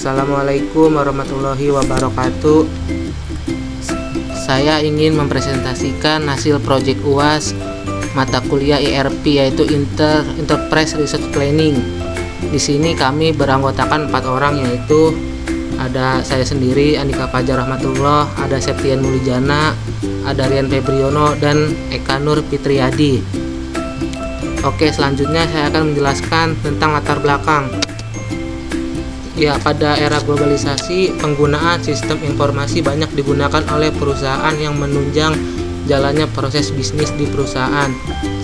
Assalamualaikum warahmatullahi wabarakatuh. Saya ingin mempresentasikan hasil proyek UAS mata kuliah ERP, yaitu Enterprise Resource Planning. Di sini kami beranggotakan 4 orang, yaitu ada saya sendiri, Andika Fajar Rahmatullah, ada Septian Mulijana, ada Rian Febriono, dan Eka Nur Fitriadi. Oke, selanjutnya saya akan menjelaskan tentang latar belakang. Ya, pada era globalisasi, penggunaan sistem informasi banyak digunakan oleh perusahaan yang menunjang jalannya proses bisnis di perusahaan.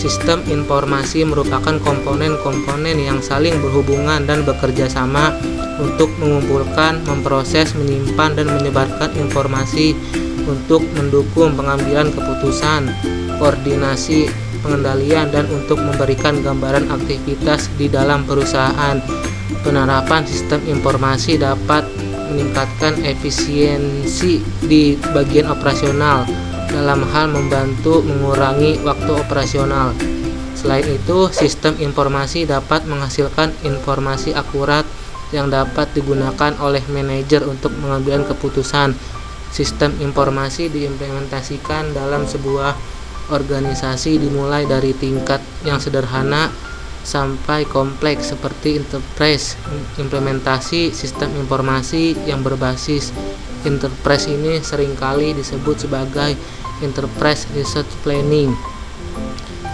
Sistem informasi merupakan komponen-komponen yang saling berhubungan dan bekerja sama untuk mengumpulkan, memproses, menyimpan, dan menyebarkan informasi untuk mendukung pengambilan keputusan, koordinasi, pengendalian, dan untuk memberikan gambaran aktivitas di dalam perusahaan. Penerapan sistem informasi dapat meningkatkan efisiensi di bagian operasional dalam hal membantu mengurangi waktu operasional. Selain itu, sistem informasi dapat menghasilkan informasi akurat yang dapat digunakan oleh manajer untuk mengambil keputusan. Sistem informasi diimplementasikan dalam sebuah organisasi dimulai dari tingkat yang sederhana sampai kompleks seperti enterprise. Implementasi sistem informasi yang berbasis enterprise ini seringkali disebut sebagai Enterprise Resource Planning.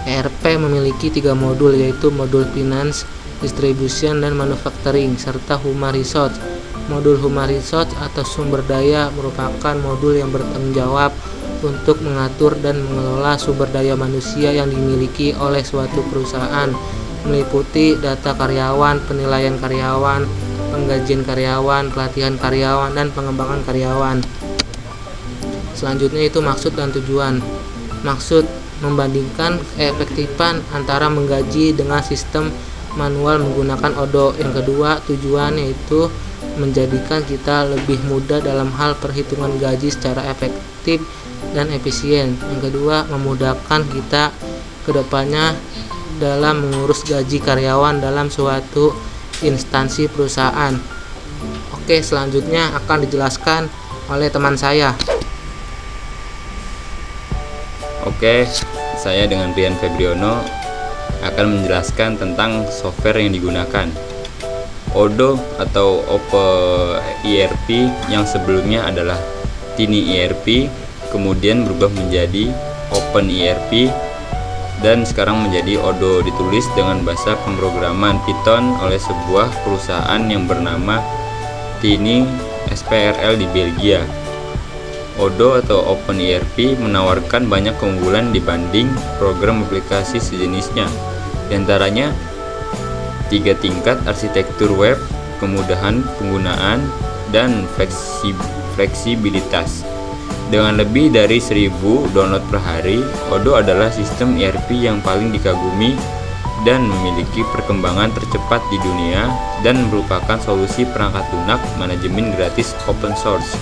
ERP memiliki 3 modul, yaitu modul Finance, Distribution, dan Manufacturing, serta Human Resource. Modul Human Resource atau sumber daya merupakan modul yang bertanggung jawab untuk mengatur dan mengelola sumber daya manusia yang dimiliki oleh suatu perusahaan, meliputi data karyawan, penilaian karyawan, penggajian karyawan, pelatihan karyawan, dan pengembangan karyawan. Selanjutnya itu maksud dan tujuan. Maksud membandingkan keefektifan antara menggaji dengan sistem manual menggunakan ODO. Yang kedua, tujuan yaitu menjadikan kita lebih mudah dalam hal perhitungan gaji secara efektif dan efisien. Yang kedua, memudahkan kita kedepannya dalam mengurus gaji karyawan dalam suatu instansi perusahaan. Oke, selanjutnya akan dijelaskan oleh teman saya. Oke, saya dengan Rian Febriono akan menjelaskan tentang software yang digunakan. ODO atau Open ERP yang sebelumnya adalah Tiny ERP, kemudian berubah menjadi Open ERP, dan sekarang menjadi ODO, ditulis dengan bahasa pemrograman Python oleh sebuah perusahaan yang bernama Tiny SPRL di Belgia. ODO atau Open ERP menawarkan banyak keunggulan dibanding program aplikasi sejenisnya, diantaranya 3 tingkat arsitektur web, kemudahan penggunaan, dan fleksibilitas. Dengan lebih dari 1000 download per hari, ODO adalah sistem ERP yang paling dikagumi dan memiliki perkembangan tercepat di dunia dan merupakan solusi perangkat lunak manajemen gratis open source.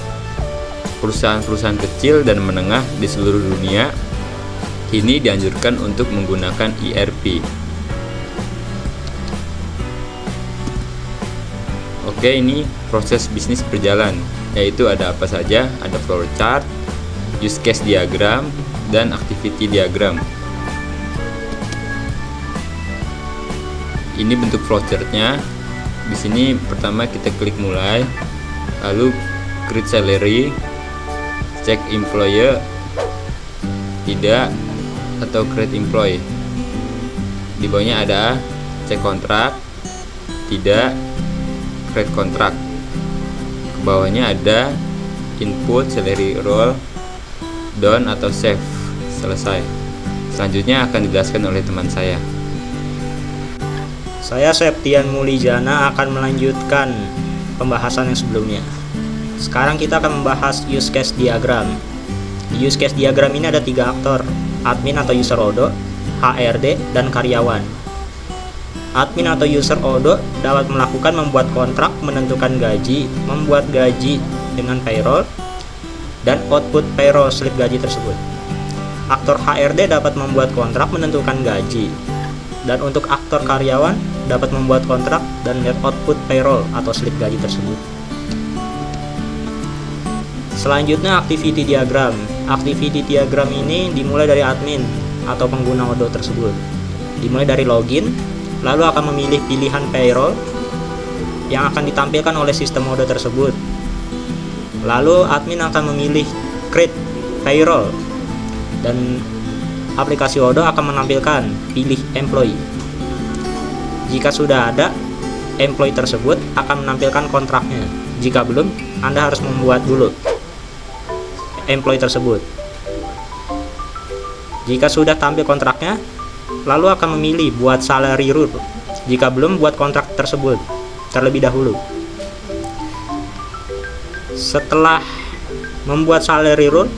Perusahaan-perusahaan kecil dan menengah di seluruh dunia kini dianjurkan untuk menggunakan ERP. Oke, ini proses bisnis berjalan, yaitu ada apa saja? Ada flowchart, use case diagram, dan activity diagram. Ini bentuk flowchartnya. Di sini pertama kita klik mulai, lalu create salary, cek employer tidak, atau create employee. Di bawahnya ada cek kontrak tidak, create kontrak. Ke bawahnya ada input salary role, done atau save, selesai. Selanjutnya akan dijelaskan oleh teman saya. Saya Septian Mulijana akan melanjutkan pembahasan yang sebelumnya. Sekarang kita akan membahas use case diagram. Di use case diagram ini ada 3 aktor: admin atau user ODO, HRD, dan karyawan. Admin atau user ODO dapat melakukan membuat kontrak, menentukan gaji, membuat gaji dengan payroll, dan output payroll slip gaji tersebut. Aktor HRD dapat membuat kontrak, menentukan gaji, dan untuk aktor karyawan dapat membuat kontrak dan lihat output payroll atau slip gaji tersebut. Selanjutnya activity diagram. Activity diagram ini dimulai dari admin atau pengguna Odoo tersebut. Dimulai dari login, lalu akan memilih pilihan payroll yang akan ditampilkan oleh sistem Odoo tersebut. Lalu admin akan memilih create payroll dan aplikasi Odoo akan menampilkan pilih employee. Jika sudah ada, employee tersebut akan menampilkan kontraknya. Jika belum, Anda harus membuat dulu employee tersebut. Jika sudah tampil kontraknya, lalu akan memilih buat salary rule. Jika belum, buat kontrak tersebut terlebih dahulu. Setelah membuat salary rule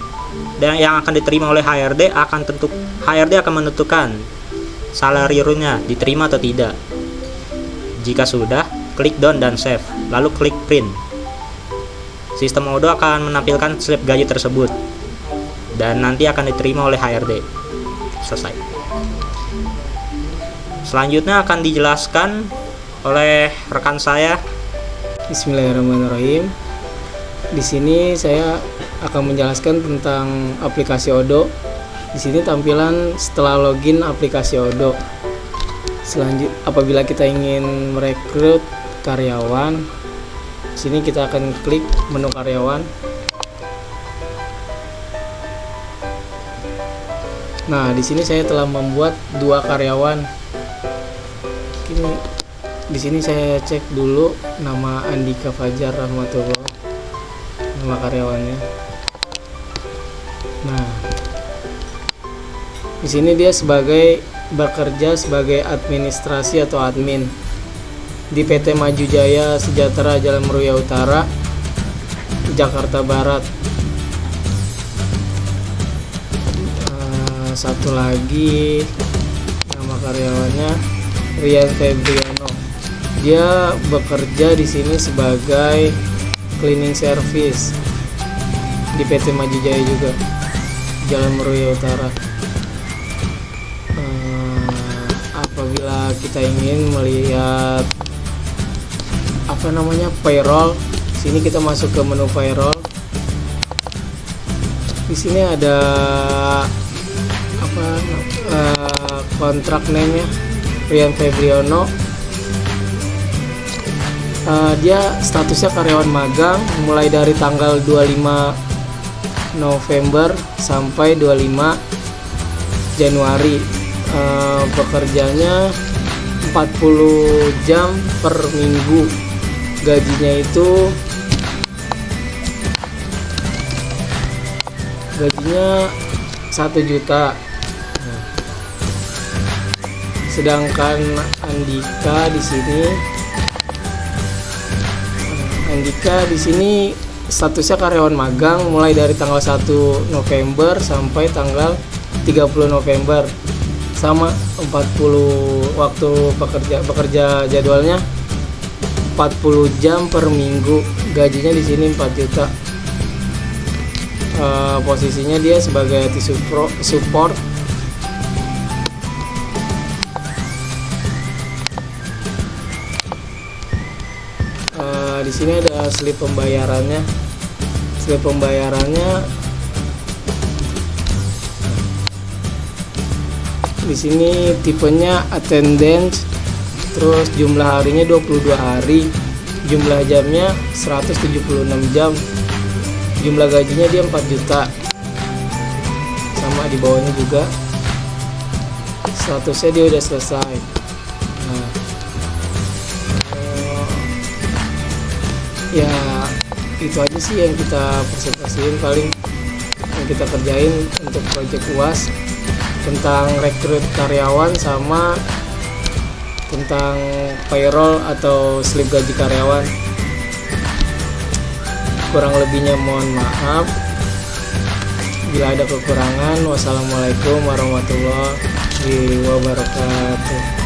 dan yang akan diterima oleh HRD akan menentukan salary rule-nya diterima atau tidak. Jika sudah, klik done dan save, lalu klik print. Sistem Odoo akan menampilkan slip gaji tersebut dan nanti akan diterima oleh HRD. Selesai. Selanjutnya akan dijelaskan oleh rekan saya. Bismillahirrahmanirrahim. Di sini saya akan menjelaskan tentang aplikasi Odoo. Di sini tampilan setelah login aplikasi Odoo. Apabila kita ingin merekrut karyawan, di sini kita akan klik menu karyawan. Nah, di sini saya telah membuat 2 karyawan. Di sini saya cek dulu nama Andika Fajar Rahmatullah, nama karyawannya. Nah, di sini dia bekerja sebagai administrasi atau admin di PT Maju Jaya Sejahtera Jalan Meruya Utara, Jakarta Barat. Satu lagi nama karyawannya Rian Febriano. Dia bekerja di sini sebagai cleaning service di PT Maju Jaya juga, Jalan Meruya Utara. Apabila kita ingin melihat payroll, sini kita masuk ke menu payroll. Di sini ada kontrak name-nya Rian Febriano. Dia statusnya karyawan magang mulai dari tanggal 25 November sampai 25 Januari. Bekerjanya 40 jam per minggu. Gajinya itu 1 juta. Sedangkan Andika di sini statusnya karyawan magang mulai dari tanggal 1 November sampai tanggal 30 November. Sama 40 waktu bekerja jadwalnya 40 jam per minggu. Gajinya di sini 4 juta. Posisinya dia sebagai IT support. Di sini ada slip pembayarannya. Di sini tipenya attendance, terus jumlah harinya 22 hari, jumlah jamnya 176 jam, jumlah gajinya dia 4 juta. Sama di bawahnya juga statusnya dia udah selesai. Nah, ya itu aja sih yang kita presentasiin, paling yang kita kerjain untuk project UAS tentang rekrut karyawan sama tentang payroll atau slip gaji karyawan. Kurang lebihnya mohon maaf. Bila ada kekurangan, wassalamualaikum warahmatullahi wabarakatuh.